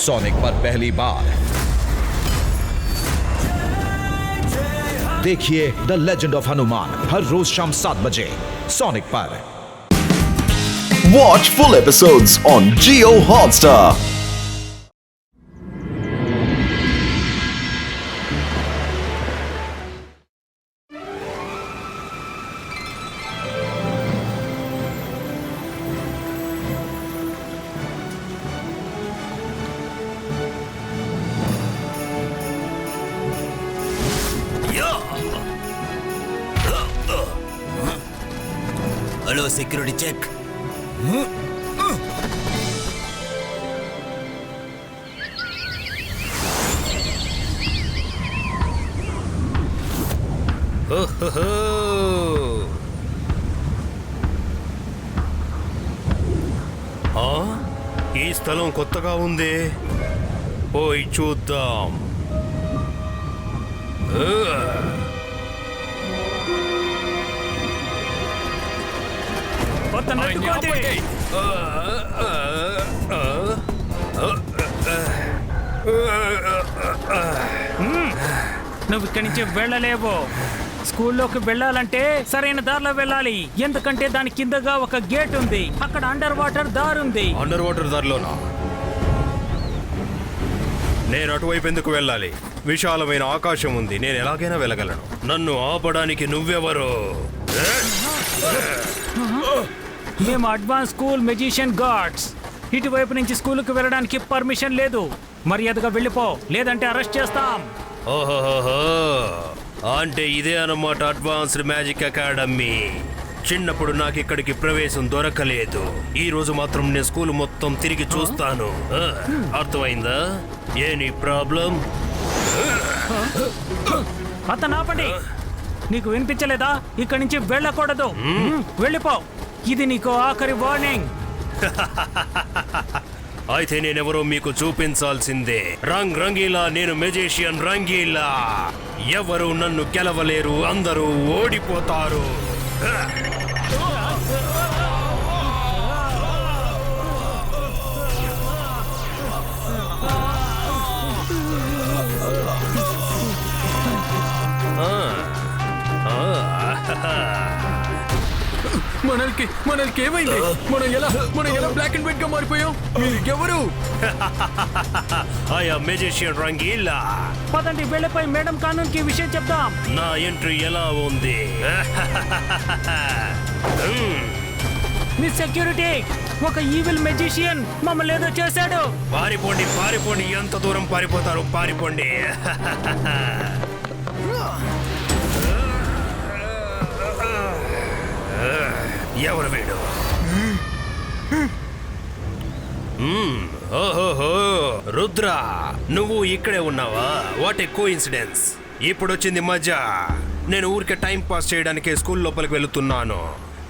Sonic पर पहली बार देखिए द लेजेंड ऑफ हनुमान हर रोज शाम 7 बजे सोनिक पर। Watch full episodes on Jio Hotstar. Hello security check. ఈ స్థలం కొత్తగా ఉంది, పోయి చూద్దాం. నువ్వు ఇక్కడి నుంచి వెళ్ళలేవు. స్కూల్లోకి వెళ్ళాలంటే సరైన దారిలో వెళ్ళాలి, ఎందుకంటే దాని కిందగా ఒక గేట్ ఉంది, అక్కడ అండర్ వాటర్ దారి ఉంది. అండర్ వాటర్ దారిలోనా? నేను అటువైపు ఎందుకు వెళ్ళాలి? విశాలమైన ఆకాశం ఉంది, నేను ఎలాగైనా వెళ్ళగలను. నన్ను ఆపడానికి నువ్వెవరు? మేము అడ్వాన్స్ స్కూల్ మెజిషియన్ గార్డ్స్. ఇటువైపు నుంచి స్కూల్కి వెళ్ళడానికి పర్మిషన్ లేదు. మర్యాదగా వెళ్ళిపో, లేదంటే అరెస్ట్ చేస్తాం. ఓహోహో, అంటే ఇదే అన్నమాట అడ్వాన్స్డ్ మ్యాజిక్ అకాడమీ. చిన్నప్పుడు నాకు ఇక్కడికి ప్రవేశం దొరకలేదు. ఈ రోజు మాత్రం నేను స్కూల్ మొత్తం తిరిగి చూస్తాను. అర్థమైందా? ఏ నీ ప్రాబ్లం? అతను ఆపండి. నీకు వినిపించలేదా? ఇక్కడి నుంచి వెళ్ళకూడదు, వెళ్ళిపో. ఇది నీకు ఆఖరి వార్నింగ్. అయితే నేనెవరో మీకు చూపించాల్సిందే. రంగీలా, నేను మెజిషియన్ రంగీలా. ఎవరు నన్ను గెలవలేరు, అందరూ ఓడిపోతారు. మనకి ఏమైంది? మనం ఎలా బ్లాక్ అండ్ వైట్ గా మారిపోయాం? మీరెవరు? I am magician Rangeela. పదండి, వెళ్ళిపోయి మేడం కానూన్ కి విషయం చెప్దాం. నా ఎంట్రీ ఎలా ఉంది? మీ సెక్యూరిటీ, ఒక ఈవిల్ మెజిషియన్ మమ్మల్ని ఏదో చేశాడు. పారిపోండి, ఎంత దూరం పారిపోతారు? పారిపోండి. ఎవరు వీడు? ఓహోహో, రుద్ర, నువ్వు ఇక్కడే ఉన్నావా? What a coincidence. ఇప్పుడు వచ్చింది మజా. నేను ఊరికే టైం పాస్ చేయడానికి స్కూల్ లోపలికి వెళుతున్నాను.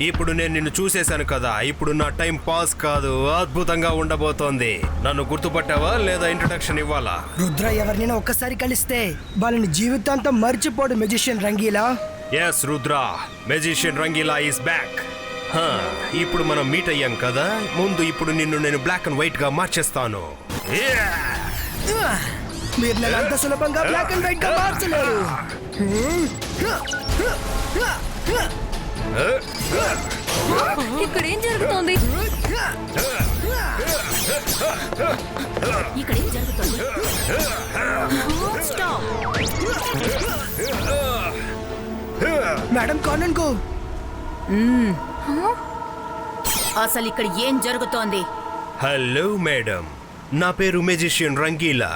ఇప్పుడు నేను నిన్ను చూసేశాను కదా, ఇప్పుడు నా టైం పాస్ కాదు, అద్భుతంగా ఉండబోతోంది. నన్ను గుర్తుపట్టావా లేదా ఇంట్రడక్షన్ ఇవ్వాలా? రుద్ర ఎవరినైనా ఒక్కసారి కలిస్తే వాళ్ళని జీవితాంతం మర్చిపోడు magician Rangeela. Yes Rudra, magician Rangeela is back. ఇప్పుడు మనం మీట్ అయ్యాం కదా, ముందు ఇప్పుడు నిన్ను నేను బ్లాక్ అండ్ వైట్ గా మార్చేస్తాను. మీరు నన్ను అంత సులభంగా బ్లాక్ అండ్ వైట్ గా మార్చలేరు. ఇక్కడ ఏం జరుగుతోంది? మేడం కానన్ కు అసలు ఇక్కడ ఏం జరుగుతోంది? హలో మేడం, నా పేరు మెజిషియన్ రంగీలా.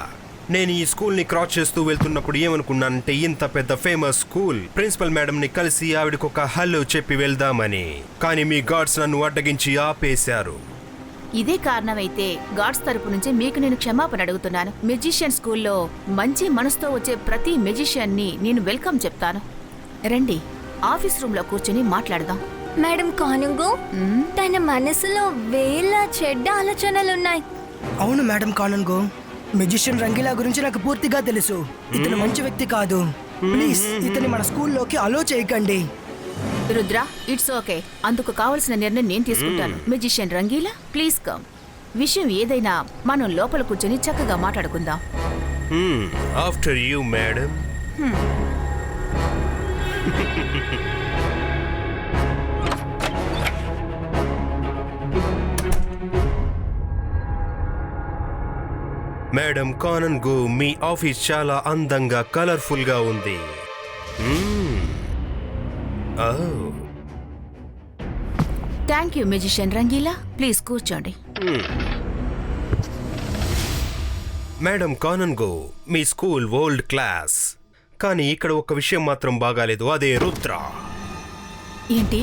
నేను ఈ స్కూల్ ని క్రాస్ చేస్తూ వెళ్తున్నప్పుడు ఏమనుకున్నానంటే, ఇంత పెద్ద ఫేమస్ స్కూల్, ప్రిన్సిపల్ మేడం ని కలిసి ఆవిడకు ఒక హలో చెప్పి వెళ్దామని. కానీ మీ గార్డ్స్ నన్ను అడ్డగించి ఆపేశారు. ఇదే కారణమైతే గార్డ్స్ తరపు నుంచి మీకు నేను క్షమాపణ అడుగుతున్నాను. మెజిషియన్ స్కూల్లో మంచి మనసుతో వచ్చే ప్రతి మెజిషియన్ ని నేను వెల్కమ్ చెప్తాను. రండి, ఆఫీస్ రూమ్ లో కూర్చొని మాట్లాడదాం. మేడం కానుంగు, తన మనసులో వేల చెడ్డ ఆలోచనలున్నాయి. అవును మేడం కానన్ కు, మెజిషియన్ రంగీలా గురించి నాకు పూర్తిగా తెలుసు. ఇతను మంచి వ్యక్తి కాదు. ప్లీజ్ ఇతని మన స్కూల్లోకి అలో చేయకండి. Rudra, it's okay. అందుకు కావలసిన నిర్ణయం నేను తీసుకుంటాను. Magician Rangeela, please come. విషయం ఏదైనా మనం లోపల కూర్చొని చక్కగా మాట్లాడుకుందాం. After you madam. Madam కానన్ Go, మీ ఆఫీస్ చాలా అందంగా కలర్ఫుల్ గా ఉంది. Thank you magician Rangeela. Please కూర్చోండి. మేడం కానన్ గో, మీ స్కూల్ వరల్డ్ క్లాస్, కానీ ఇక్కడ ఒక విషయం మాత్రం బాగాలేదు. అదే రుద్ర. ఏంటి?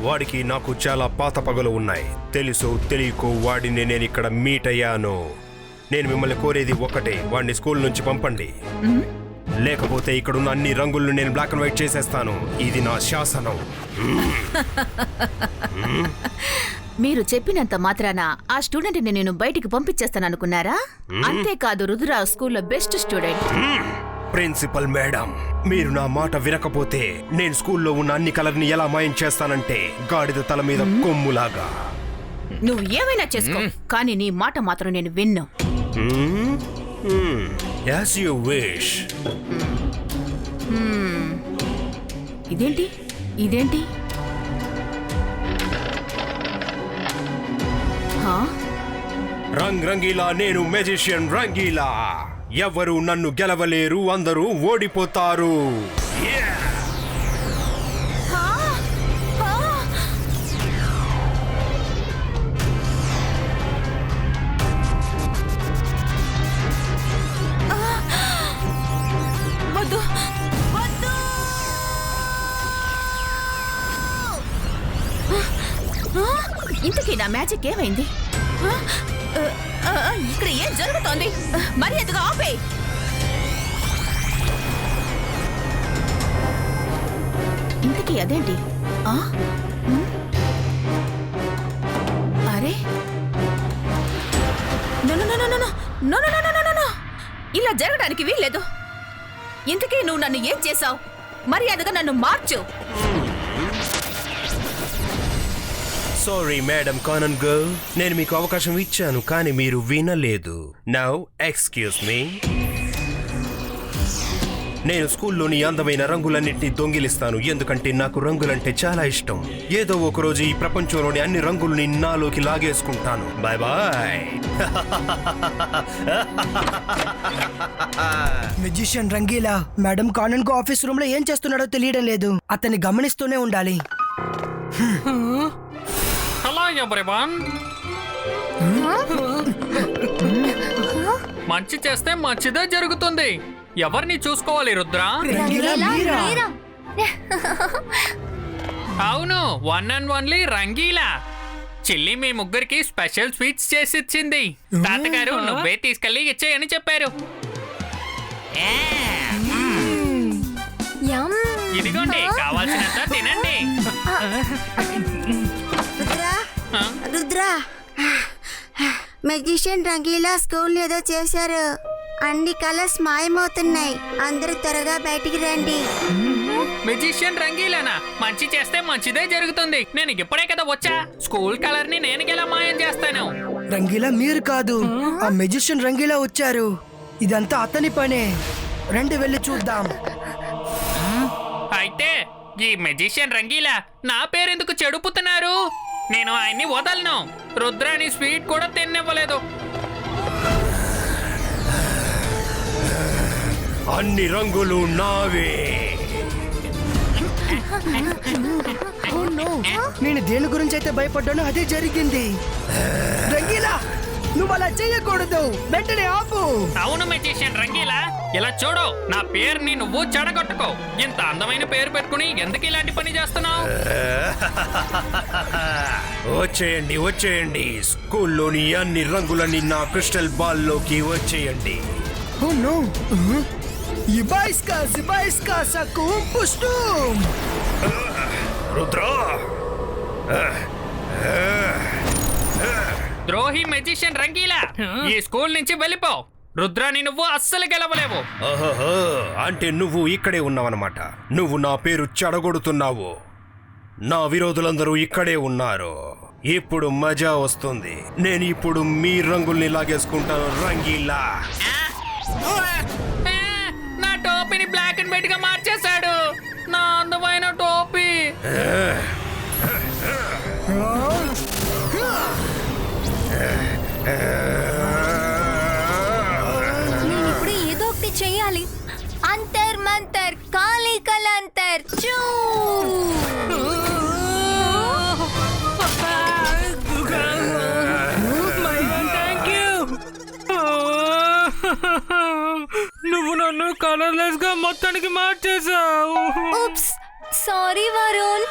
వాడికి నాకు చాలా పాత పగలు ఉన్నాయి. తెలుసో తెలియకో వాడిని నేను ఇక్కడ మీట్ అయ్యాను. నేను మిమ్మల్ని కోరేది ఒకటే, వాడిని స్కూల్ నుంచి పంపండి. లేకపోతే ఇక్కడున్న అన్ని రంగులను నేను బ్లాక్ అండ్ వైట్ చేసేస్తాను. ఇది నా శాసనం. మీరు చెప్పినంత మాత్రాన ఆ స్టూడెంట్ని నేను బయటికి పంపించేస్తాననుకున్నారా? అంతేకాదు, రుద్ర స్కూల్లో బెస్ట్ స్టూడెంట్. ప్రిన్సిపల్ మేడం, మీరు నా మాట వినకపోతే నేను స్కూల్లో ఉన్న అన్ని కలర్ని ఎలా మాయం చేస్తానంటే గాడిద తల మీద కొమ్ములాగా. నువ్వు ఏమైనా చేసుకో, కానీ నీ మాట మాత్రం నేను విన్ను. As you wish. ఇదేంటి ఇదేంటి? రంగ్ రంగీలా, నేను మెజిషియన్ రంగీలా. ఎవరు నన్ను గెలవలేరు, అందరూ ఓడిపోతారు. ఇంతకీ నా మ్యాజిక్ ఏమైంది? ఇక్కడ ఏం జరుగుతోంది? మరి ఎదుగా ఆపే. ఇంతకీ అదేంటి? అరే, ఇలా జరగడానికి వీల్లేదు. ఇంతకీ నువ్వు నన్ను ఏం చేశావు? మర్యాదగా నన్ను మార్చు. సారీ మేడం కానన్ గర్ల్, నేను మీకు అవకాశం ఇచ్చాను కానీ మీరు వినలేదు. Now excuse me. నేను స్కూల్లోని అందమైన రంగులన్నింటినీ దొంగిలిస్తాను, ఎందుకంటే నాకు రంగులంటే చాలా ఇష్టం. ఏదో ఒకరోజు ఈ ప్రపంచంలోని అన్ని రంగుల్ని నాలోకి లాగేసుకుంటాను. Bye bye. Magician Rangeela madam కానన్ Go office room లో ఏం చేస్తున్నాడో తెలియడం లేదు. అతన్ని గమనిస్తూనే ఉండాలి. Hello everyone. మంచి చేస్తే మంచిదే జరుగుతుంది. ఎవరిని చూసుకోవాలి రుద్ర? అవును, వన్ అండ్ ఓన్లీ రంగీలా. చెల్లి మీ ముగ్గురికి స్పెషల్ స్వీట్స్ చేసి ఇచ్చింది. తాతగారు నువ్వే తీసుకెళ్లి ఇచ్చేయని చెప్పారు. ఇదిగోండి, కావాల్సినంత తినండి. రుద్రా, మెజిషియన్ రంగీలా స్కూల్ ఏదో చేశారు. అన్ని కలర్స్ మాయమవుతున్నాయి. అందరూ త్వరగా బయటికి రండి. మెజిషియన్ రంగీలానా? మంచి చేస్తే మంచిదే జరుగుతుంది. నేను ఇప్పుడే కదా వచ్చా. స్కూల్ కలర్ ని నేను ఎలా మాయం చేస్తాను? రంగీలా మీరు కాదు, ఆ మెజిషియన్ రంగీలా వచ్చారు. ఇదంతా అతని పనే. రండి వెళ్ళి చూద్దాం. అయితే ఈ మెజిషియన్ రంగీలా నా పేరెందుకు చెడుపుతున్నారు? నేను ఆయన్ని వదలను. రుద్రాని స్వీట్ కూడా తినివ్వలేదు. అన్ని రంగులు నావే. నేను దేని గురించి అయితే భయపడ్డానో అదే జరిగింది. రంగీలా, నువ్వు అలా చేయకూడదు. వెంటనే ఆపు. అవును మెజిషియన్ రంగీలా, ఇలా చూడు. నా పేరుని నువ్వు చెడగొట్టుకో. ఇంత అందమైన పేరు పెట్టుకుని ఎందుకు ఇలాంటి పని చేస్తున్నావు? వచ్చేయండి వచ్చేయండి, స్కూల్లోని అన్ని రంగులని నా క్రిస్టల్ బాల్ లోకి వచ్చేయండి. రుద్ర, ద్రోహి మెజిషియన్ రంగీలా, ఈ స్కూల్ నుంచి వెళ్ళిపో. రుద్రాని నువ్వు అస్సలు గెలవలేవు. ఓహో, అంటే నువ్వు ఇక్కడే ఉన్నావన్నమాట. నువ్వు నా పేరు చెడగొడుతున్నావు. నా విరోధులందరూ ఇక్కడే ఉన్నారు. ఇప్పుడు మజా వస్తుంది. నేను ఇప్పుడు మీ రంగుల్ని లాగేసుకుంటాను రంగీలా. నా టోపీని బ్లాక్ అండ్ వైట్ గా మార్చేశాడు. నా అందమైన టోపీ. నేను ఇప్పుడు ఏదో ఒకటి చెయ్యాలి. అంతర్ మంతర్ కాళీ కలంతర్ చూ. నువ్వు నన్ను కలర్లెస్ గా మొత్తానికి మార్చేశావు. Oops, sorry Varun.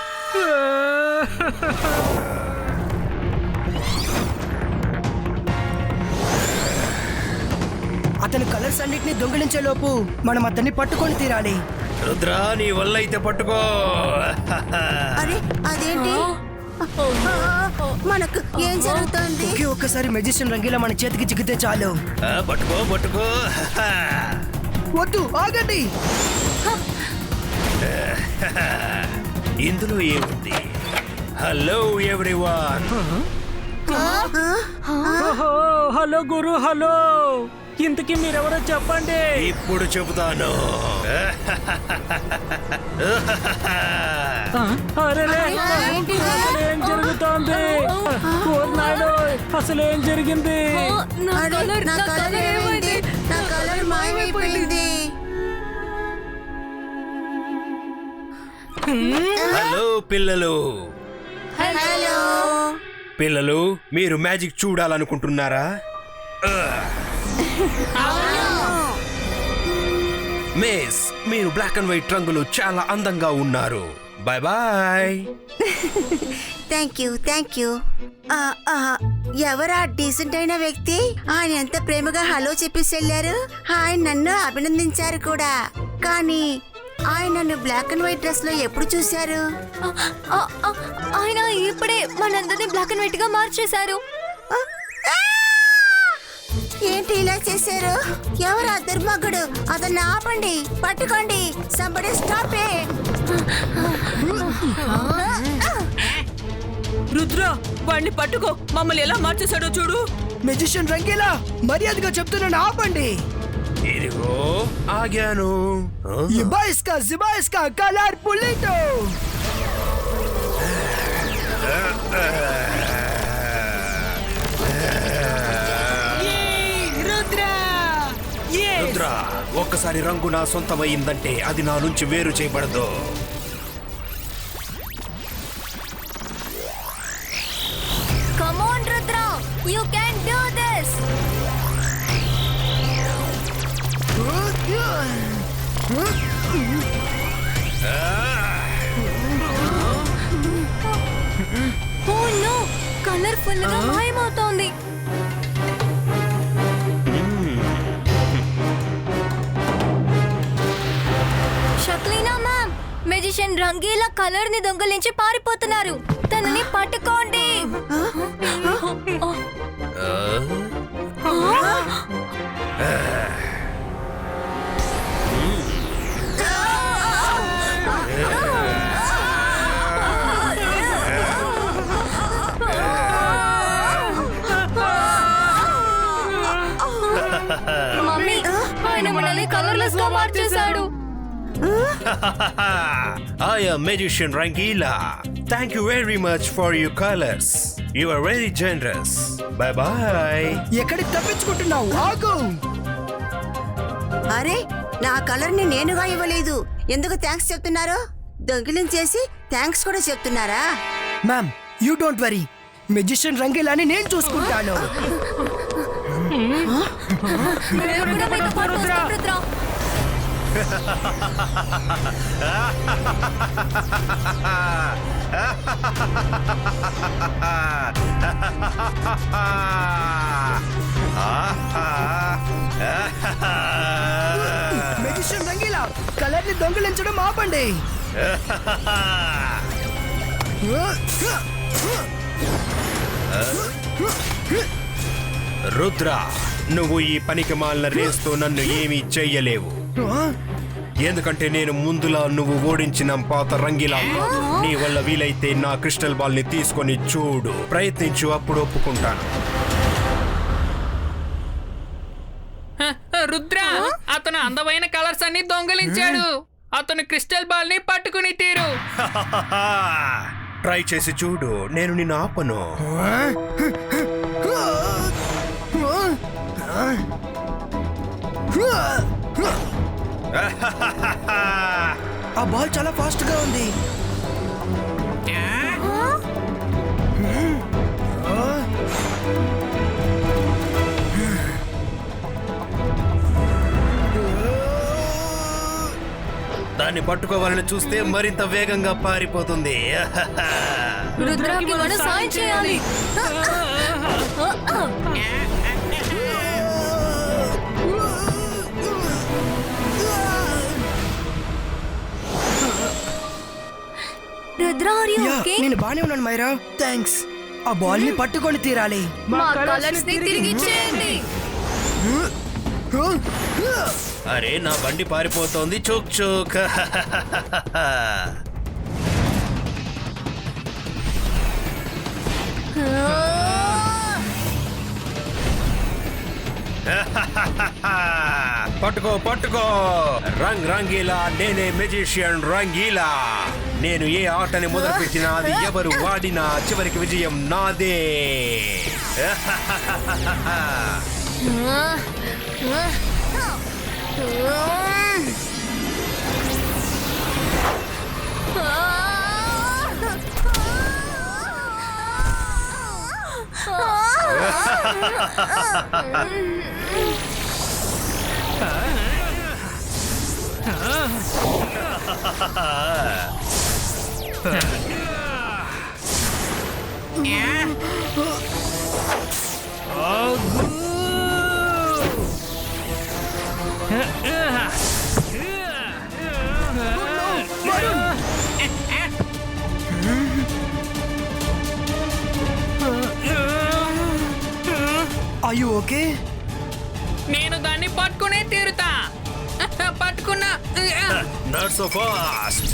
అతని కలర్స్ అన్నిటిని దొంగిలించే లోపు మనం అతన్ని పట్టుకొని తీరాలి. రుద్రా, నీ వల్ల అయితే పట్టుకో. అరే అదేంటి మనకు ఏం జరుగుతోంది? ఒకే ఒక్కసారి మెజిషియన్ రంగీలా మన చేతికి చిక్కితే చాలు. పట్టుకో పట్టుకో. వద్దు, ఆగండి. ఇందులో ఏముంది? Hello everyone. హలో గురు, హలో. ఇంతకీ మీరెవరో చెప్పండి. ఇప్పుడు చెబుతాను. అసలేం జరుగుతోంది? అసలేం జరిగింది? నా కలర్ ఏమైంది? నా కలర్ మాయమైపోయింది. హలో పిల్లలు. హలో పిల్లలు, మీరు మ్యాజిక్ చూడాలనుకుంటున్నారా? మిస్, మీరు బ్లాక్ అండ్ వైట్ రంగులు చాలా అందంగా ఉన్నారు. Bye bye. Thank you. ఎవరా డీసెంట్ అయిన వ్యక్తి? ఆయన ఎంత ప్రేమగా హలో చెప్పేసి వెళ్ళారు. ఆయన నన్ను అభినందించారు కూడా. కానీ ఆయన నన్ను బ్లాక్ అండ్ వైట్ డ్రెస్ లో ఎప్పుడు చూశారు? ఆయన ఇప్పుడే మనందరినీ బ్లాక్ అండ్ వైట్ గా మార్చేశారు. ఏంటి ఇలా చేశారు? ఎవరా దుర్మార్గుడు? అతన్ని ఆపండి, పట్టుకోండి. Somebody stop it. రుద్ర, వాడిని పట్టుకో. మమ్మల్ని ఎలా మార్చేశాడో చూడు. మెజిషియన్ రంగీలా, మర్యాదగా చెప్తున్నాను, ఆపండి. ఇదిగో ఆగాను. జిబాయిస్కా కలర్ పులిటో. రుద్ర, ఒక్కసారి రంగు నా సొంతమైందంటే అది నా నుంచి వేరు చేయబడదు. Come on, Rudra, you can do this. Oh no, colourful గా మాయమవుతోంది. షక్లీనా మ్యామ్, మెజిషియన్ రంగీలా కలర్ ని దొంగలించి పారిపోతున్నారు. తనని పట్టుకోండి. మమ్మీ, ఆయన మనల్ని కలర్లెస్ గా మార్చేశాడు. I am magician Rangila. Thank you very much for your colors. You are very generous. Bye bye. ఎక్కడికి తప్పించుకుంటున్నావు? ఆగు. అరే, నా కలర్ ని నేనుగా ఇవ్వలేదు. ఎందుకు థ్యాంక్స్ చెప్తున్నారు? దొంగిలించేసి థ్యాంక్స్ కూడా చెప్తున్నారా? Ma'am, you don't worry. మెజిషియన్ రంగీలాని నేను చూసుకుంటాను. మేము కూడా మీతో పాటు వస్తాం, రుద్ర. మెజిషియన్ రంగీలా, కలర్ ని దొంగిలించడం ఆపండి. రుద్ర, నువ్వు ఈ పనికి మాలిన రేస్తో నన్ను ఏమీ చెయ్యలేవు. ఎందుకంటే నేను ముందులా నువ్వు ఓడించిన పాత రంగిలా కాదు. నీ వల్ల వీలైతే నా క్రిస్టల్ బాల్ ని తీసుకొని చూడు, ప్రయత్నించు, అప్పుడు ఒప్పుకుంటాను. రుద్ర, అతను అందమైన కలర్స్ అన్ని దొంగలించాడు. అతను క్రిస్టల్ బాల్ ని పట్టుకుని తీరు. ట్రై చేసి చూడు, నేను నిన్ను ఆపను. ఆ బాల్ చాలా ఫాస్ట్ గా ఉంది. దాన్ని పట్టుకోవాలని చూస్తే మరింత వేగంగా పారిపోతుంది. రుద్రాకి మనం సాయం చేయాలి. Rudra, are you okay? నేను బానే ఉన్నాను మైరా, థ్యాంక్స్. ఆ బాల్ ని పట్టుకొని తీరాలి. మా కలర్స్ ని తిరిగి ఇచ్చేయండి. అరే, నా బండి పారిపోతోంది. Choke choke. పట్టుకో పట్టుకో, రంగ్ రంగీలా. నేనే మెజిషియన్ రంగీలా. నేను ఏ ఆటని మొదలుపెట్టినా అది ఎవరు వాడినా చివరికి విజయం నాదే. Are you okay? నేను దాన్ని పట్టుకునే తీరుతా. పట్టుకున్నా. Not so fast.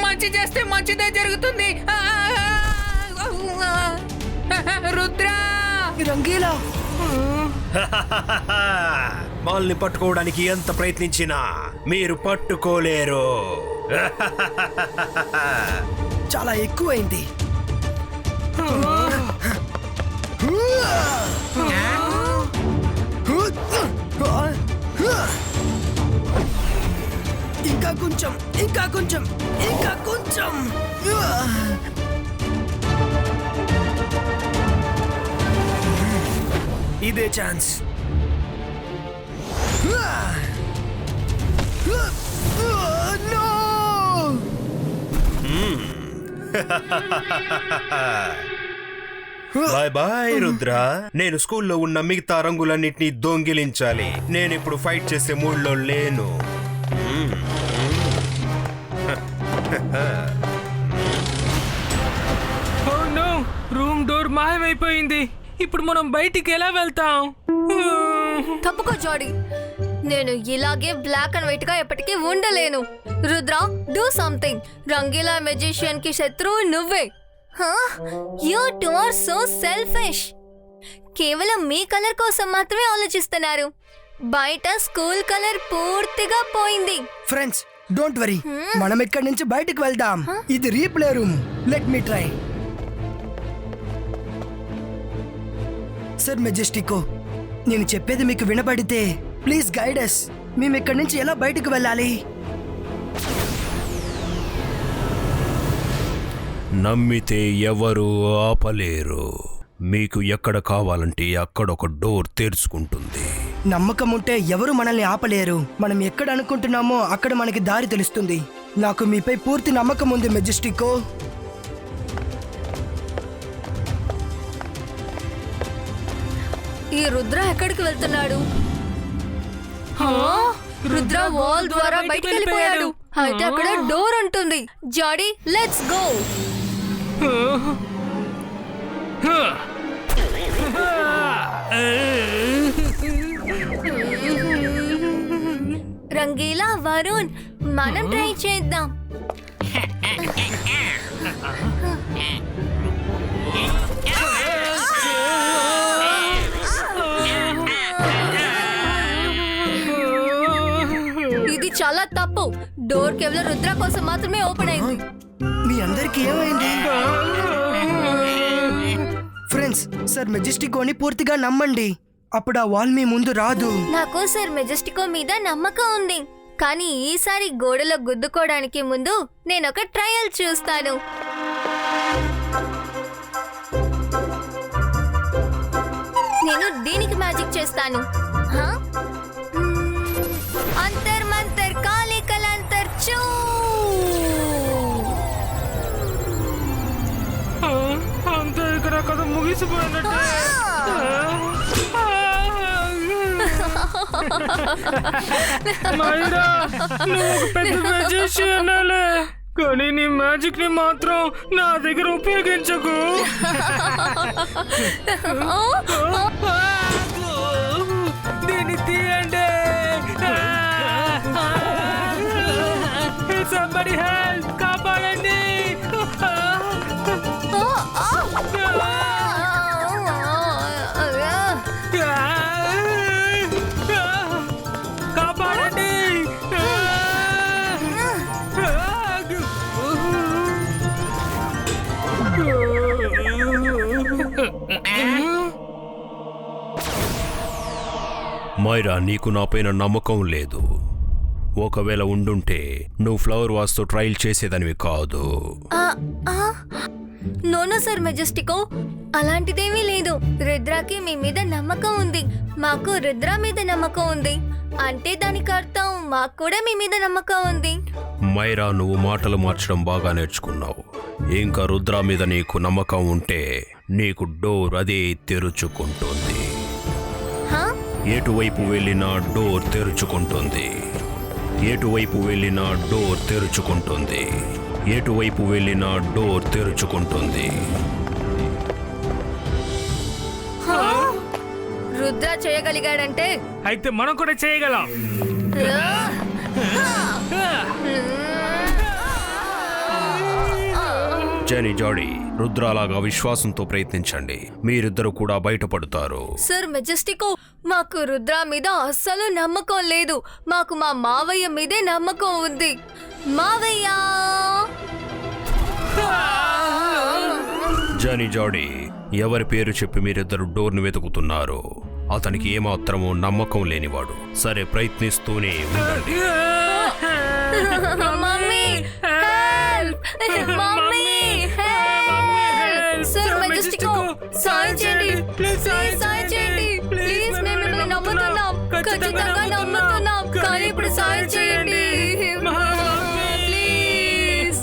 మంచి చేస్తే మంచిదే జరుగుతుంది. రుద్ర, రంగీలా, బాల్ని పట్టుకోవడానికి ఎంత ప్రయత్నించినా మీరు పట్టుకోలేరు. చాలా ఎక్కువైంది. ఇంకా కొంచెం, ఇంకా కొంచెం, ఇంకా కొంచెం. ఇదే ఛాన్స్. Bye bye Rudra. నేను స్కూల్లో ఉన్న మిగతా రంగులన్నిటినీ దొంగిలించాలి. నేను ఇప్పుడు ఫైట్ చేసే మూడ్లో లేను. రూమ్ డోర్ మాయమైపోయింది. ఇప్పుడు మనం బయటికి ఎలా వెళ్తాం? తప్పుకో జాడీ, నేను ఇలాగే బ్లాక్ అండ్ వైట్ గా ఎప్పటికీ ఉండలేను. Rudra, do something. Rangeela magician కి శత్రువు నువ్వే. You two are so selfish. కేవలం మీ కలర్ కోసం మాత్రమే ఆలోచిస్తున్నారు. బయట స్కూల్ కలర్ పూర్తిగా పోయింది. ఫ్రెండ్స్, డోంట్ వరీ, మనం ఇక్కడి నుంచి బయటికి వెళ్దాం. ఇది replay room. Let me try. Sir Majestico, నేను చెప్పేది మీకు వినపడితే ప్లీజ్ గైడ్ us. మేము ఇక్కడి నుంచి ఎలా బయటకు వెళ్ళాలి? నమ్మితే ఎవరు ఆపలేరు. మీకు ఎక్కడ కావాలంటే అక్కడ ఒక డోర్ తెరుచుకుంటుంది. నమ్మకం ఉంటే ఎవరు మనల్ని ఆపలేరు. మనం ఎక్కడ అనుకుంటున్నామో అక్కడ మనకి దారి తెలుస్తుంది. నాకు మీపై పూర్తి నమ్మకం ఉంది మెజెస్టికో. ఈ రుద్ర ఎక్కడికి వెళ్తున్నాడు? రుద్ర వాల్ ద్వారా బయటికి వెళ్ళిపోయాడు. అయితే అక్కడ డోర్ ఉంటుంది. జాడీ, లెట్స్ గో. రంగీలా, వరుణ్, మనం ట్రై చేద్దాం. ఇది చాలా తప్పు. డోర్ కేవలం రుద్ర కోసం మాత్రమే ఓపెన్ అయింది. మీ అందరికి ఏమైంది? ఫ్రెండ్స్, సార్ మెజెస్టికోని పూర్తిగా నమ్మండి. అప్పుడు ఆ వాల్ మీ ముందు రాదు. నాకు సార్ మెజెస్టికో మీద నమ్మకం ఉంది, కానీ ఈసారి గోడలో గుద్దుకోవడానికి ముందు నేను ఒక ట్రయల్ చూస్తాను. నేను దీనికి మ్యాజిక్ చేస్తాను. అంతర్ మంతర్ కాళీ కలంతర్ చూ. అంతే, ఇక్కడ కథ ముగిసిపోయినట్టే. మైరా, నువ్వు ఒక పెద్ద మెజిషియన్లే, కానీ నీ మ్యాజిక్ ని మాత్రం నా దగ్గర ఉపయోగించకు. దీన్ని తీయండి. Somebody help! కాపాడండి. కాపాడండి. మైరా, నీకు నాపైన నమ్మకం లేదు. ఒకవేళ ఉండుంటే నువ్వు ఫ్లవర్ వాస్తో ట్రయల్ చేసేదానివి కాదు. నోనో సార్ మెజెస్టికో, అలాంటిదేమీ లేదు. రుద్రాకి మీ మీద నమ్మకం ఉంది, మాకు రుద్ర మీద నమ్మకం ఉంది. అంటే దానికి అర్థం మాకు కూడా మీ మీద నమ్మకం ఉంది. మైరా, నువ్వు మాటలు మార్చడం బాగా నేర్చుకున్నావు. ఇంకా రుద్ర మీద నీకు నమ్మకం ఉంటే నీకు డోర్ అదే తెరుచుకుంటుంది. ఎటువైపు వెళ్ళినా డోర్ తెరుచుకుంటుంది. ఎటువైపు వెళ్ళినా డోర్ తెరుచుకుంటుంది. ఎటువైపు వెళ్ళినా డోర్ తెరుచుకుంటుంది. రుద్ర చేయగలిగాడంటే అయితే మనం కూడా చేయగలం. జెనీ, జాడీ, రుద్రలాగా విశ్వాసంతో ప్రయత్నించండి. మీరిద్దరు కూడా బయటపడతారు. సార్ మెజెస్టికో, మాకు రుద్ర మీద అస్సలు నమ్మకం లేదు. మాకు మా మావయ్య మీదే నమ్మకం ఉంది. మావయ్య! జెనీ, జాడీ, ఎవరి పేరు చెప్పి మీరిద్దరు డోర్ని వెతుకుతున్నారు? అతనికి ఏమాత్రమూ నమ్మకం లేనివాడు. సరే, ప్రయత్నిస్తూనే ఉండండి. Mummy, help! Mummy, help! Sir Majestico, సాయం చేయండి. ప్లీజ్ సాయం చేయండి. ప్లీజ్, మేము మిమ్మల్ని నమ్ముతున్నాం, ఖచ్చితంగా నమ్ముతున్నాం, కానీ ఇప్పుడు సాయం చేయండి. ప్లీజ్.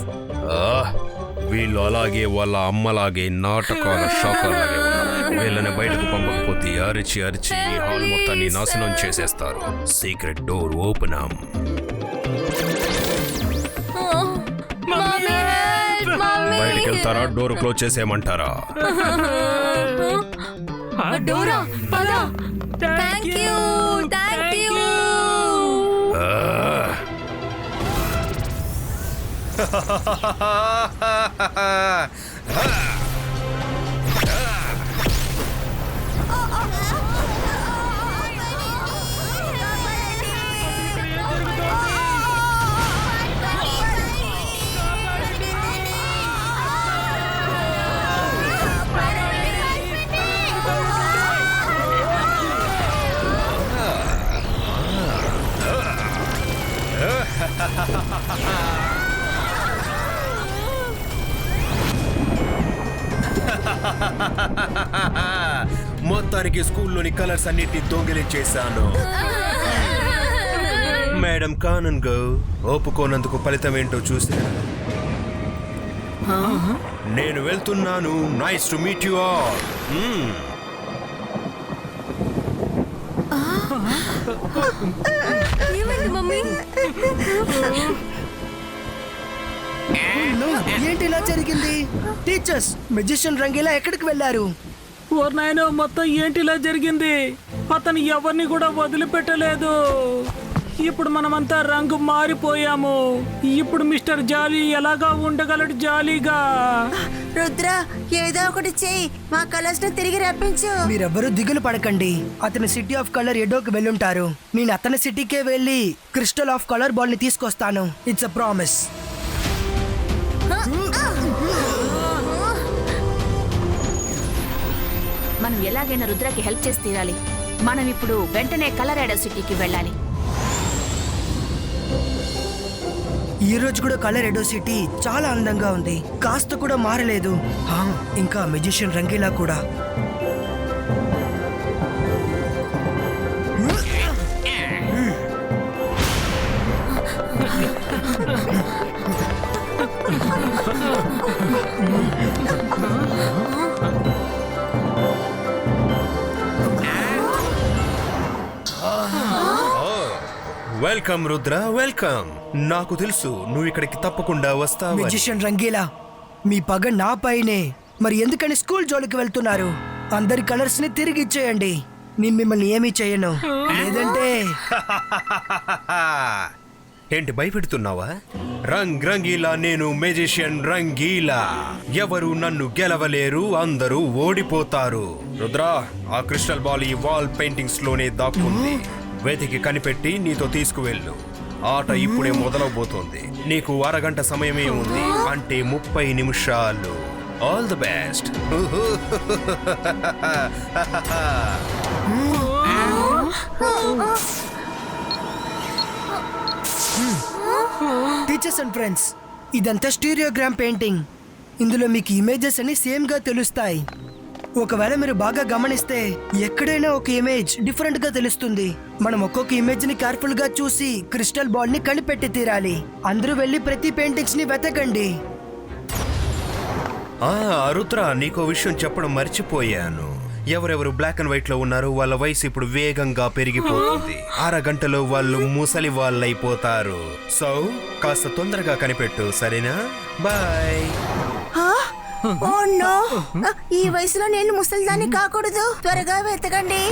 వీళ్ళు అలాగే వాళ్ళ అమ్మలాగే నాటకాల షాకలాగే ఉన్నారు. వీళ్ళని బయటకు పంపకపోతే అరిచి అరిచి ఈ హాల్ మొత్తాన్ని నాశనం చేసేస్తారు. Secret door open. బయటకు వెళ్తారా? డోర్ క్లోజ్ చేసేయమంటారా? డోరా, పద. Thank you, thank you. మొత్తానికి స్కూల్లోని కలర్స్ అన్నిటిని దొంగిలించేశాను. మేడం కానన్ గో, ఒప్పుకోనందుకు ఫలితం ఏంటో చూసా. నేను వెళ్తున్నాను. Nice to meet you all. ఏమైంది మమ్మీ? ఏంటి ఇలా జరిగింది? టీచర్స్, మెజిషియన్ రంగీలా ఎక్కడికి వెళ్ళారు? ఓ నాయనో, మొత్తం ఏంటి ఇలా జరిగింది? అతను ఎవరిని కూడా వదిలిపెట్టలేదు. ఇప్పుడు మనమంతా రంగు మారిపోయాము. ఇప్పుడు మిస్టర్ జాలీ ఎలాగా ఉండగలడు జాలీగా? రుద్ర, ఏదో ఒకటి చెయ్యి, మా కలర్స్ ను తిరిగి రప్పించు. మీరెవ్వరూ దిగులు పడకండి. అతని సిటీ ఆఫ్ కలర్ ఎడోకి వెళ్ళుంటారు. నేను అతని సిటీకే వెళ్ళి క్రిస్టల్ ఆఫ్ కలర్ బాల్ ని తీసుకొస్తాను. It's a promise. మనం ఎలాగైనా రుద్రకి హెల్ప్ చేసి తీరాలి. మనం ఇప్పుడు వెంటనే కలర్ ఎడో సిటీకి వెళ్ళాలి. ఈ రోజు కూడా కలర్ ఎడో సిటీ చాలా అందంగా ఉంది. కాస్త కూడా మారలేదు. ఇంకా మెజిషియన్ రంగీలా కూడా. Welcome Rudra, welcome. నాకు తెలుసు నువ్వు ఇక్కడికి తప్పకుండా వస్తావు. మెజిషియన్ రంగీలా, మీ పగ నా పైనే. మరి ఎందుకని స్కూల్ జోలికి వెళ్తున్నారు? అందరి కలర్స్ ని తిరిగి ఇచ్చేయండి. నేను మిమ్మల్ని ఏమీ చేయను. లేదంటే ఏంటి భయపెడుతున్నావా? రంగీలా, నేను మెజిషియన్ రంగీలా. ఎవరు నన్ను గెలవలేరు, అందరూ ఓడిపోతారు. రుద్ర, ఆ క్రిస్టల్ బాల్ ఈ వాల్ పెయింటింగ్స్ లోనే దాక్కుంది. వెతికి కనిపెట్టి నీతో తీసుకువెళ్ళు. ఆట ఇప్పుడే మొదలవబోతోంది. నీకు అరగంట సమయమే ఉంది, అంటే 30 నిమిషాలు. All the best. Teachers and friends, ఇదంతా స్టీరియోగ్రామ్ పెయింటింగ్. ఇందులో మీకు ఇమేజెస్ అన్ని సేమ్ గా తెలుస్తాయి. ఒకవేళ మీరు బాగా గమనిస్తే ఎక్కడైనా ఒక ఇమేజ్ డిఫరెంట్ గా తెలుస్తుంది. మనం ఒక్కొక్క ఇమేజ్ ని కేర్ఫుల్ గా చూసి క్రిస్టల్ బాల్ ని కనిపెట్టి తీరాలి. అందరూ వెళ్ళి ప్రతి పెయింటింగ్స్ ని వెతకండి. రుద్ర, నీకో విషయం చెప్పడం మర్చిపోయాను. ఎవరెవరు బ్లాక్ అండ్ వైట్ లో ఉన్నారో వాళ్ళ వయసు ఇప్పుడు వేగంగా పెరిగిపోతుంది. అరగంటలో వాళ్ళు ముసలి వాళ్ళైపోతారు. సో కాస్త తొందరగా కనిపెట్టు, సరేనా? బాయ్. ఓ నో, ఈ వయసులో నేను ముసలిదాన్ని కాకూడదు. త్వరగా వెతకండి.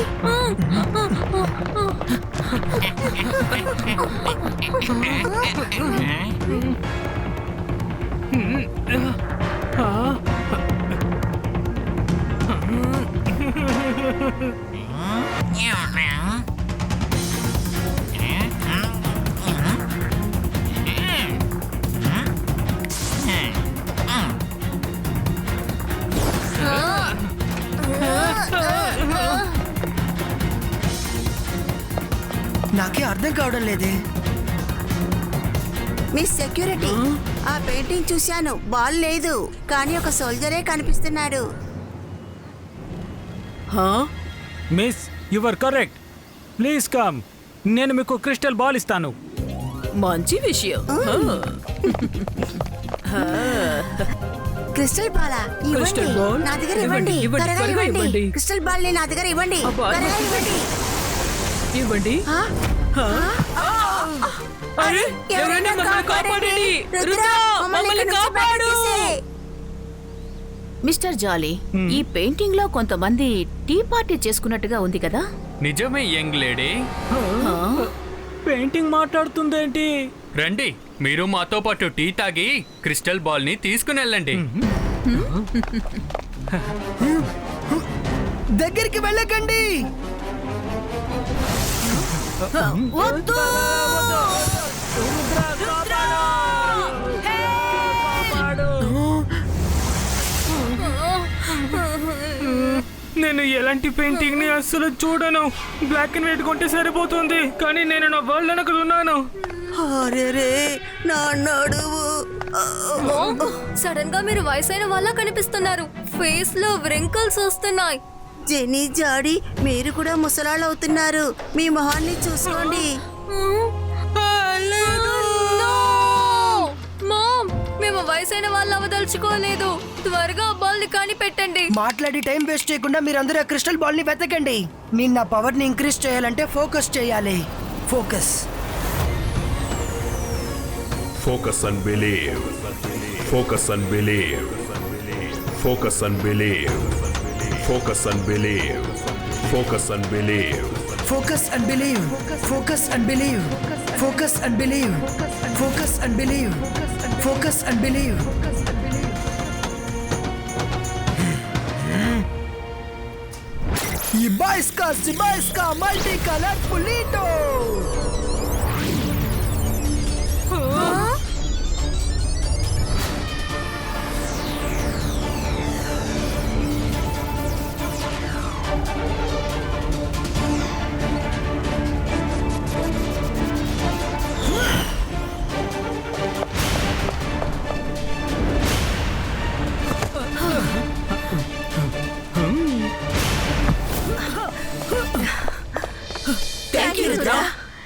నాకే అర్థం కావడం లేదే. మిస్ సెక్యూరిటీ, ఆ పెయింటింగ్ చూశాను. బాల్ లేదు, కానీ ఒక సోల్జరే కనిపిస్తున్నాడు. Miss, you are correct. Please come. నేను మీకు క్రిస్టల్ బాల్ ఇస్తాను. మంచి విషయం. క్రిస్టల్ బాలా? ఇవ్వండి, నా దగ్గర ఇవ్వండి. త్వరగా ఇవ్వండి. క్రిస్టల్ బాల్ ని నా దగ్గర ఇవ్వండి. త్వరగా ఇవ్వండి. ఇవ్వండి. ఎవరైనా మమ్మల్ని కాపాడండి. రుద్ర, మమ్మల్ని కాపాడు. మిస్టర్ జాలీ, ఈ పెయింటింగ్ లో కొంతమంది టీ పార్టీ చేసుకున్నట్టుగా ఉంది కదా? నిజమే యంగ్ లేడీ. పెయింటింగ్ మాట్లాడుతుందేంటి? రండి, మీరు మాతో పాటు టీ తాగి క్రిస్టల్ బాల్ ని తీసుకుని వెళ్ళండి. దగ్గరికి వెళ్ళకండి. నేను ఎలాంటి పెయింటింగ్ ని అస్సలు చూడను. బ్లాక్ అండ్ వైట్ కొంటే సరిపోతుంది, కానీ నేను నా వరల్డ్ వెనక ఉన్నాను. నా నడువు. సడన్ గా మీరు వయసైన వాళ్ళ కనిపిస్తున్నారు. ఫేస్ లో వ్రింకిల్స్ వస్తున్నాయి. జెనీ, జాడీ, మీరు కూడా ముసలాళ్ళు అవుతున్నారు. మీ మొహాన్ని చూసుకోండి. మామ్, మేము వయసైన వాళ్ళు అవదలుచుకోలేదు. త్వరగా బాల్ ని కనిపెట్టండి. మాట్లాడి టైం వేస్ట్ చేయకుండా మీరందరూ ఆ క్రిస్టల్ బాల్ ని వెతకండి. నేను నా పవర్ ని ఇంక్రీజ్ చేయాలంటే ఫోకస్ చేయాలి. Focus. Focus and believe. Focus and believe. Focus and believe. Focus and believe. Focus and believe. Focus and believe. Focus and believe. Focus and believe. Focus and believe. Focus and believe. Zibaiska, multicolored Polito.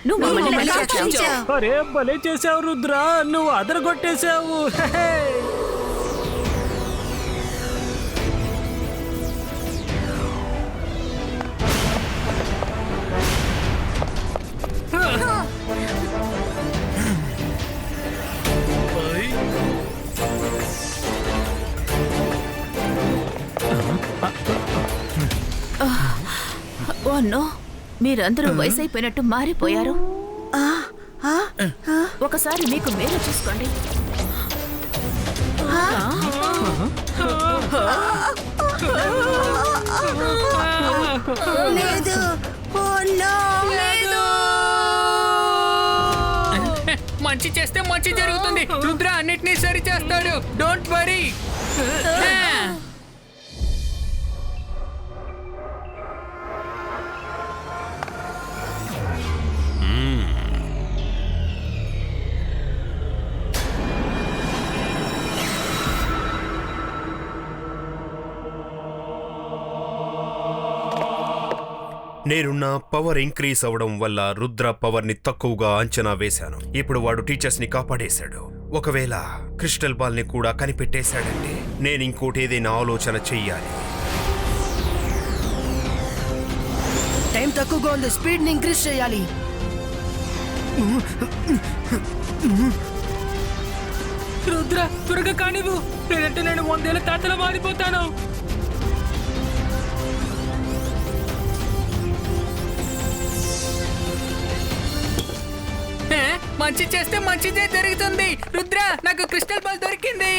నువ్వు మమ్మల్ని రక్షించావు. అరే భలే చేసావు రుద్ర, నువ్వు అదరగొట్టేశావు. Oh no, మీరందరూ వయసు అయిపోయినట్టు మారిపోయారు. ఒకసారి మీకు మేలు చూసుకోండి. లేదు. మంచి చేస్తే మంచి జరుగుతుంది. రుద్ర అన్నిటినీ సరి చేస్తాడు. Don't worry. నేను నా పవర్ ఇంక్రీజ్ అవడం వల్ల రుద్ర పవర్ ని తక్కువగా అంచనా వేశాను. ఇప్పుడు వాడు టీచర్స్ ని కాపాడేశాడు. ఒకవేళ క్రిస్టల్ బాల్ ని కూడా కనిపెట్టేశాడంటే నేను ఇంకోటి ఏదైనా ఆలోచన చెయ్యాలి. టైం తక్కువగా ఉంది, స్పీడ్ ని ఇంక్రీజ్ చేయాలి. రుద్ర త్వరగా కానివ్వు, లేదంటే నేను 100 ఏళ్ల తాతలా మారిపోతాను. మంచి చేస్తే మంచిదే జరుగుతుంది. రుద్ర, నాకు క్రిస్టల్ బాల్ దొరికింది.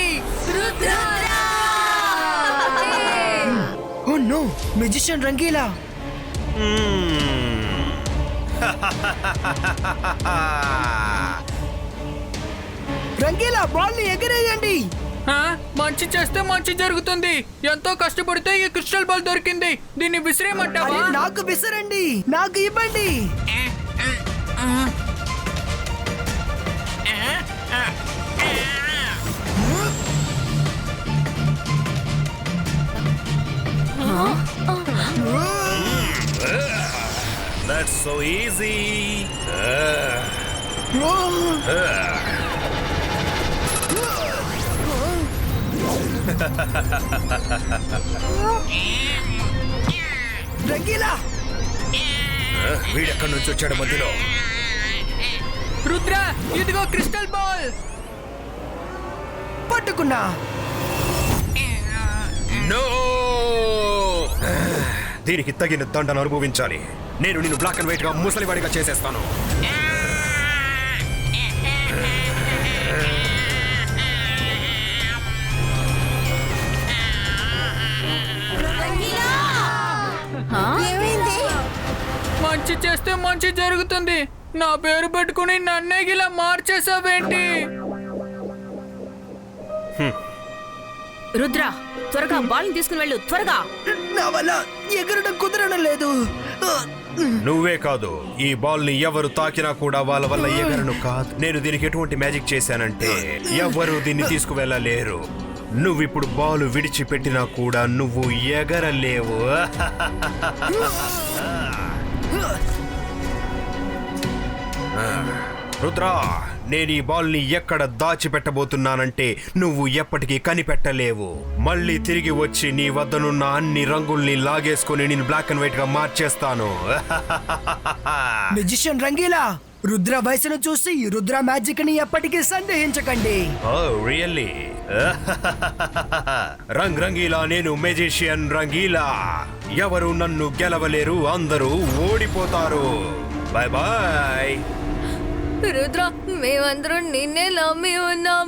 Oh no, magician Rangeela. Rangeela, ball ని ఎగరేయండి. మంచి చేస్తే మంచి జరుగుతుంది. ఎంతో కష్టపడితే ఈ క్రిస్టల్ బాల్ దొరికింది. దీన్ని విసిరేయమంటావా? నాకు విసిరండి, నాకు ఇవ్వండి. That's so easy. రంగీలా, వీడెక్కడి నుంచి వచ్చాడు మధ్యలో? రుద్ర, ఇదిగో క్రిస్టల్ బాల్. పట్టుకున్నా. నో, దీనికి తగిన దండను అనుభవించాలి. నేను నిన్ను బ్లాక్ అండ్ వైట్ గా ముసలివాడిగా చేసేస్తాను. మంచి చేస్తే మంచి జరుగుతుంది. నా పేరు పెట్టుకుని నన్నే ఇలా మార్చేసావేంటి? రుద్ర, త్వరగా బాల్ తీసుకుని వెళ్ళు, త్వరగా. నా వల్ల ఎగరడం కుదరడం లేదు. నువ్వే కాదు, ఈ బాల్ ని ఎవరు తాకినా కూడా వాళ్ళ వల్ల ఎగరను కాదు. నేను దీనికి ఎటువంటి మ్యాజిక్ చేశానంటే ఎవరు దీన్ని తీసుకువెళ్ళలేరు. నువ్విప్పుడు బాల్ విడిచిపెట్టినా కూడా నువ్వు ఎగరలేవు. రుద్ర, నేను ఈ బాల్ ని ఎక్కడ దాచిపెట్టబోతున్నానంటే నువ్వు ఎప్పటికీ కనిపెట్టలేవు. మళ్ళీ తిరిగి వచ్చి నీ వద్దనున్న అన్ని రంగుల్ని లాగేసుకుని నేను బ్లాక్ అండ్ వైట్ గా మార్చేస్తాను. మెజిషియన్ రంగీలా, రుద్ర వయసును చూసి రుద్ర మ్యాజిక్ ని ఎప్పటికీ సందేహించకండి. రంగ్ రంగీలా, నేను మెజిషియన్ రంగీలా. ఎవరు నన్ను గెలవలేరు, అందరూ ఓడిపోతారు. Bye bye. రుద్ర, మేమందరం నిన్నే నమ్మి ఉన్నాం.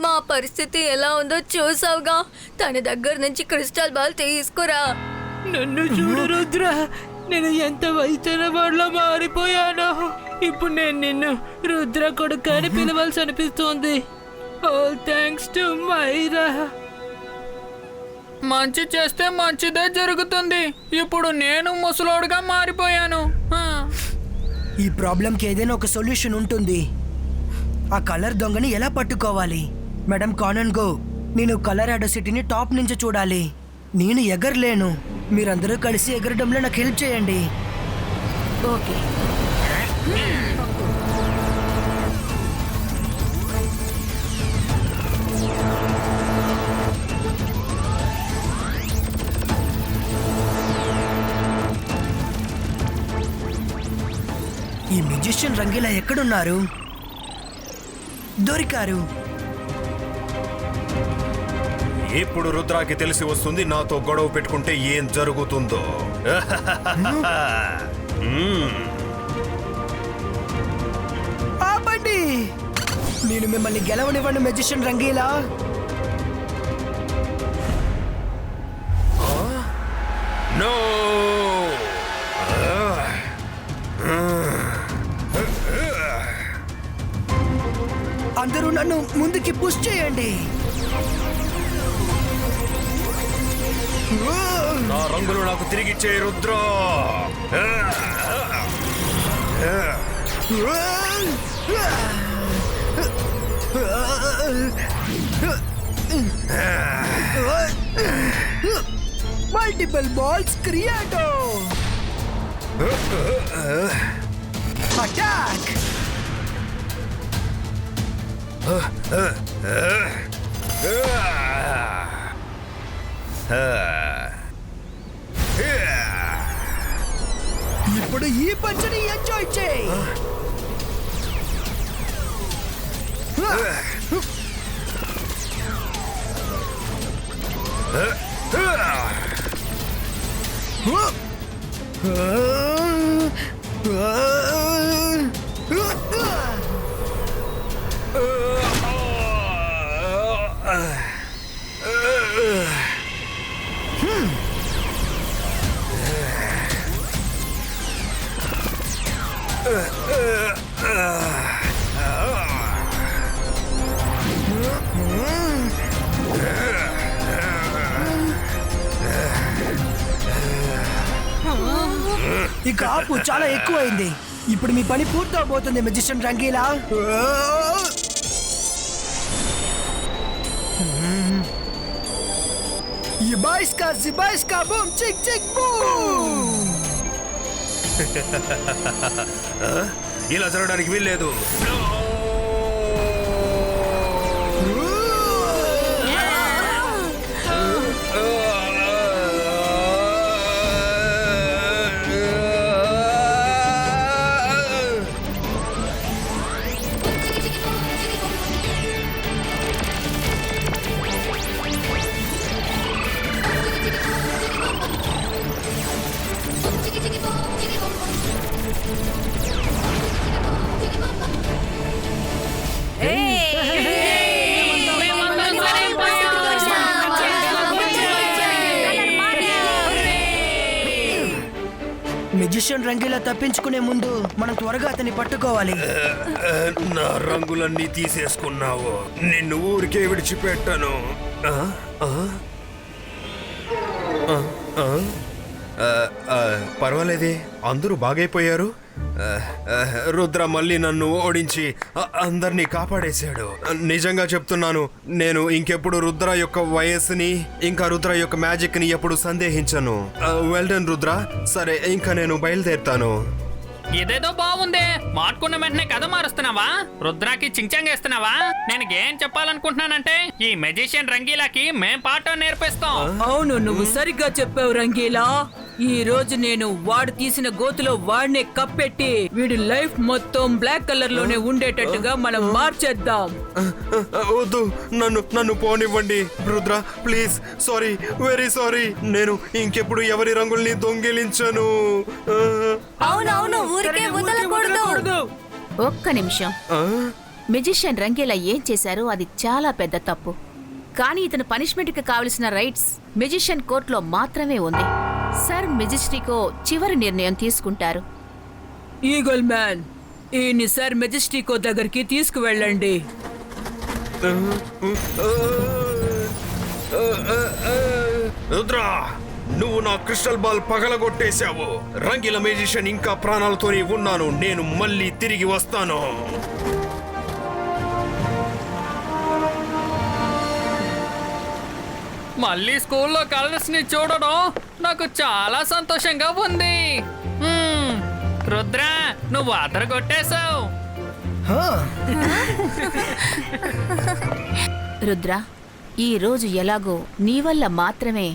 మా పరిస్థితి ఎలా ఉందో చూసావుగా. తన దగ్గర నుంచి క్రిస్టల్ బాల్ తీసుకురా. నన్ను చూడు రుద్ర, నేను ఎంత వయసున్న వాళ్ళ మారిపోయాను. ఇప్పుడు నేను నిన్ను రుద్ర కొడుకు అని పిలవాల్సి అనిపిస్తోంది. All thanks to Myra. మంచి చేస్తే మంచిదే జరుగుతుంది. ఇప్పుడు నేను ముసలోడుగా మారిపోయాను. ఈ ప్రాబ్లంకి ఏదైనా ఒక సొల్యూషన్ ఉంటుంది. ఆ కలర్ దొంగని ఎలా పట్టుకోవాలి? మేడం కానన్ గో, నేను కలర్ అడోసిటీని టాప్ నుంచి చూడాలి. నేను ఎగరలేను. మీరందరూ కలిసి ఎగరడంలో నాకు హెల్ప్ చేయండి. ఓకే. ఈ మ్యూజిషియన్ రంగీలా ఎక్కడున్నారు? దొరికారు. ఇప్పుడు రుద్రాకి తెలిసి వస్తుంది నాతో గొడవ పెట్టుకుంటే ఏం జరుగుతుందో. ఆపండి, నేను మిమ్మల్ని గెలవనివ్వండి మ్యూజిషియన్ రంగీలా. నో, అందరూ నన్ను ముందుకి పుష్ చేయండి. నా రంగులు నాకు తిరిగిచ్చే Rudra. Multiple balls creato. Attack. ఇప్పుడు ఈ పంచని ఎంజాయ్ చేయి. ఇక ఆపు, చాలా ఎక్కువైంది. ఇప్పుడు మీ పని పూర్తవబోతుంది మ్యూజిషియన్ రంగీలా. జిబాయిస్కా బూమ్ చిక్ చిక్ బూమ్. ఇలా జరగడానికి వీల్లేదు. మ్యూజిషియన్ రంగీలా తప్పించుకునే ముందు మనం త్వరగా అతన్ని పట్టుకోవాలి. నా రంగులన్నీ తీసేసుకున్నావు, నిన్ను ఊరికే విడిచిపెట్టను. పర్వాలేదే, అందరూ బాగైపోయారు. రుద్ర మళ్ళీ నన్ను ఓడించి అందరినీ కాపాడేశాడు. నిజంగా చెప్తున్నాను, నేను ఇంకెప్పుడు రుద్ర యొక్క వయస్సుని ఇంకా రుద్ర యొక్క మ్యాజిక్ ని ఎప్పుడు సందేహించను. Well done Rudra. సరే, ఇంకా నేను బయలుదేరుతాను. ఇదేదో బాగుందే. మాట్లాడుకున్న వెంటనే కథ మారుస్తున్నావా? రుద్రాకి చించాంగ్ వేస్తున్నావా? నేను ఏం చెప్పాలనుకుంటున్నానంటే, ఈ మెజిషియన్ రంగీలాకి మేం పాఠం నేర్పిస్తాం. అవును, నువ్వు సరిగ్గా చెప్పావు రంగీలా. ఈ రోజు నేను వాడు తీసిన గోతులో వాడినే కప్పెట్టి వీడి లైఫ్ మొత్తం బ్లాక్ కలర్ లోనే ఉండేటట్టుగా మనం మార్చేద్దాం. వద్దు, నన్ను పోనివ్వండి Rudra, please. Sorry, very sorry. నేను ఇంకెప్పుడు ఎవరి రంగుల్ని దొంగిలించను. అవునవును, ఊరికే వదలకూడదు. ఒక్క నిమిషం. మెజిషియన్ రంగేలా ఏం చేశారో అది చాలా పెద్ద తప్పు. కానీ ఇతను పనిష్మెంట్కి కావలసిన రైట్స్ మెజిషియన్ కోర్టులో మాత్రమే ఉంది. సర్ మెజిస్ట్రికో చివరి నిర్ణయం తీసుకుంటారు. ఈగల్ మ్యాన్, ఈయన్ని సర్ మెజెస్టికో దగ్గరికి తీసుకువెళ్ళండి. రుద్ర, నువ్వు నా క్రిస్టల్ బాల్ పగలగొట్టేశావు. రంగిల మెజిషియన్ ఇంకా ప్రాణాలతోనే ఉన్నాను. నేను మళ్ళీ తిరిగి వస్తాను. మళ్ళీ స్కూల్లో కలర్స్ ని చూడడం నాకు చాలా సంతోషంగా ఉంది. రుద్ర, నువ్వు అదరగొట్టేశావు. రుద్ర, ఈ రోజు ఎలాగో నీ వల్ల మాత్రమే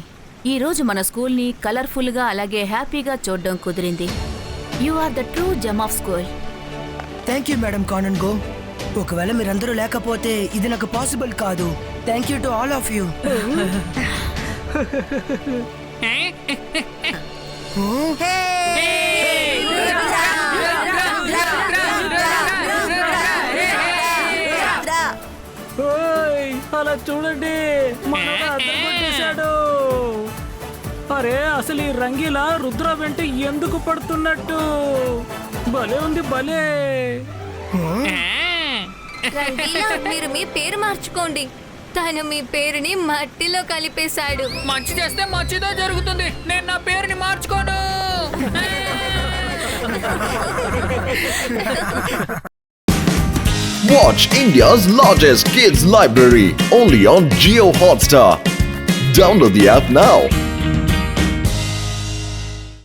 ఈ రోజు మన స్కూల్ని కలర్ఫుల్గా అలాగే హ్యాపీగా చూడడం కుదిరింది. You are the true gem of school. Thank you madam కానన్ గో. ఒకవేళ మీరందరూ లేకపోతే ఇది నాకు పాసిబుల్ కాదు. Thank you to all of you. అలా చూడండి, అరే అసలు ఈ రంగీలా రుద్ర వెంట ఎందుకు పడుతున్నట్టు? భలే ఉంది, భలే. రంగీలా, మీరు మీ పేరు మార్చుకోండి. తను మీ పేరుని మట్టిలో కలిపేశాడు. మంచి చేస్తే మంచిదో జరుగుతుంది. నేను నా పేరుని మార్చుకోను. Watch India's largest kids library only on Jio Hotstar. Download the app now.